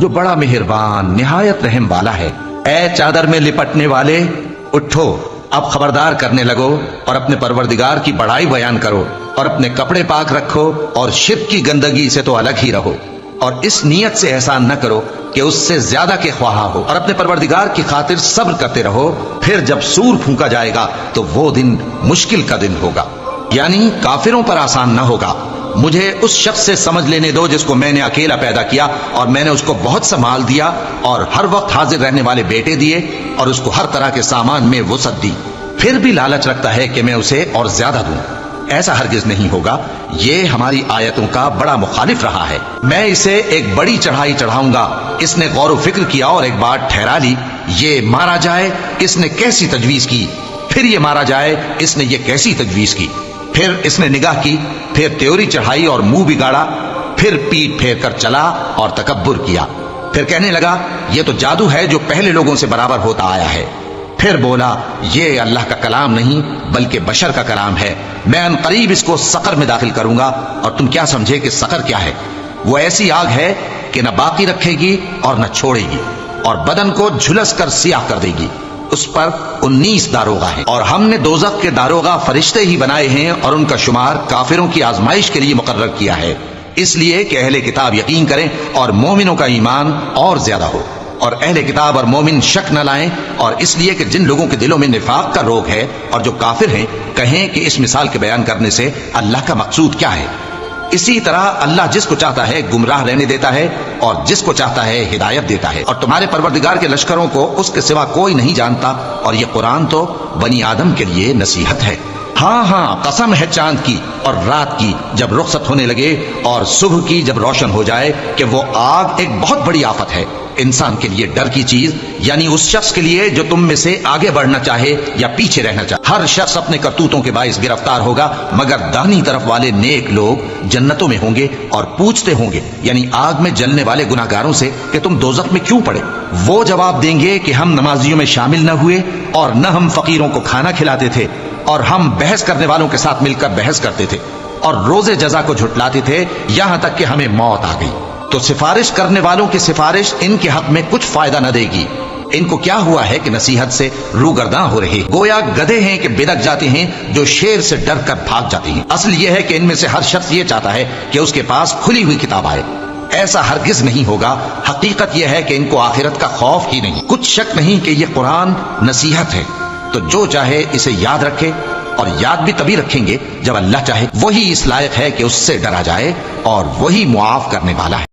जो बड़ा मेहरबान निहायत रहम वाला है। ए चादर में लिपटने वाले, उठो, अब खबरदार करने लगो और अपने परवरदिगार की बड़ाई बयान करो और अपने कपड़े पाक रखो और शिर्क की गंदगी से तो अलग ही रहो और इस नीयत से एहसान न करो कि उससे ज्यादा के ख्वाहा हो और अपने परवरदिगार की खातिर सब्र करते रहो। फिर जब सूर फूंका जाएगा तो वो दिन मुश्किल का दिन होगा, यानी काफिरों पर आसान न होगा। मुझे उस शख्स से समझ लेने दो जिसको मैंने अकेला पैदा किया और मैंने उसको बहुत संभाल दिया और हर वक्त हाजिर रहने वाले बेटे दिए और उसको हर तरह के सामान में वुसअत दी, फिर भी लालच रखता है कि मैं उसे और ज्यादा दूं। ऐसा हरगिज नहीं होगा, ये हमारी आयतों का बड़ा मुखालिफ रहा है। मैं इसे एक बड़ी चढ़ाई चढ़ाऊंगा, इसने गौर फिक्र किया और एक बात ठहरा ली, ये मारा जाए, इसने कैसी तजवीज की, फिर ये मारा जाए, इसने ये कैसी तजवीज की, फिर इसने निगाह की, फिर त्योरी चढ़ाई और मुंह बिगाड़ा, फिर पीठ फेर कर चला और तकब्बुर किया, फिर कहने लगा ये तो जादू है जो पहले लोगों से बराबर होता आया है। फिर बोला ये अल्लाह का कलाम नहीं बल्कि बशर का कलाम है, मैं अनकरीब इसको सकर में दाखिल करूंगा और तुम क्या समझे कि सकर क्या है? वो ऐसी आग है कि न बाकी रखेगी और न छोड़ेगी और बदन को झुलस कर सियाह कर देगी। उस पर 19 दारोगा हैं और हमने दोज़ख के दारोगा फरिश्ते ही बनाए हैं और उनका शुमार काफिरों की आजमाइश के लिए मुकर्रर किया है, इसलिए कि अहले किताब यकीन करें और मोमिनों का ईमान और ज्यादा हो और अहले किताब और मोमिन शक न लाएं, और इसलिए कि जिन लोगों के दिलों में निफाक का रोग है और जो काफिर हैं कहें कि इस मिसाल के बयान करने से अल्लाह का मकसूद क्या है। इसी तरह अल्लाह जिसको चाहता है गुमराह रहने देता है और जिसको चाहता है हिदायत देता है, और तुम्हारे परवरदिगार के लश्करों को उसके सिवा कोई नहीं जानता और ये कुरान तो बनी आदम के लिए नसीहत है। हाँ हाँ, कसम है चांद की और रात की जब रुखसत होने लगे और सुबह की जब रोशन हो जाए कि वो आग एक बहुत बड़ी आफत है, इंसान के लिए डर की चीज, यानी उस शख्स के लिए जो तुम में से आगे बढ़ना चाहे या पीछे रहना चाहे। हर शख्स अपने करतूतों के बाइस गिरफ्तार होगा, मगर दाहिनी तरफ वाले नेक लोग जन्नतों में होंगे और पूछते होंगे, यानी आग में जलने वाले गुनाहगारों से, कि तुम दोज़ख में क्यों पड़े? वो जवाब देंगे कि हम नमाजियों में शामिल न हुए और न हम फकीरों को खाना खिलाते थे और हम बहस करने वालों के साथ मिलकर बहस करते थे और रोजे जजा को झुटलाते थे, यहां तक कि हमें मौत आ गई। तो सिफारिश करने वालों की सिफारिश इनके हक में कुछ फायदा न देगी। इनको क्या हुआ है कि नसीहत से रूगर्दां हो रहे, गोया गधे हैं कि बिदक जाते हैं जो शेर से डर कर भाग जाते हैं। असल यह है कि इनमें से हर शख्स ये चाहता है कि उसके पास खुली हुई किताब आए। ऐसा हरगिज नहीं होगा। हकीकत यह है कि इनको आखिरत का खौफ ही नहीं। कुछ शक नहीं कि यह कुरान नसीहत है, तो जो चाहे इसे याद रखे, और याद भी तभी रखेंगे जब अल्लाह चाहे। वही इस लायक है कि उससे डरा जाए और वही मुआफ करने वाला है।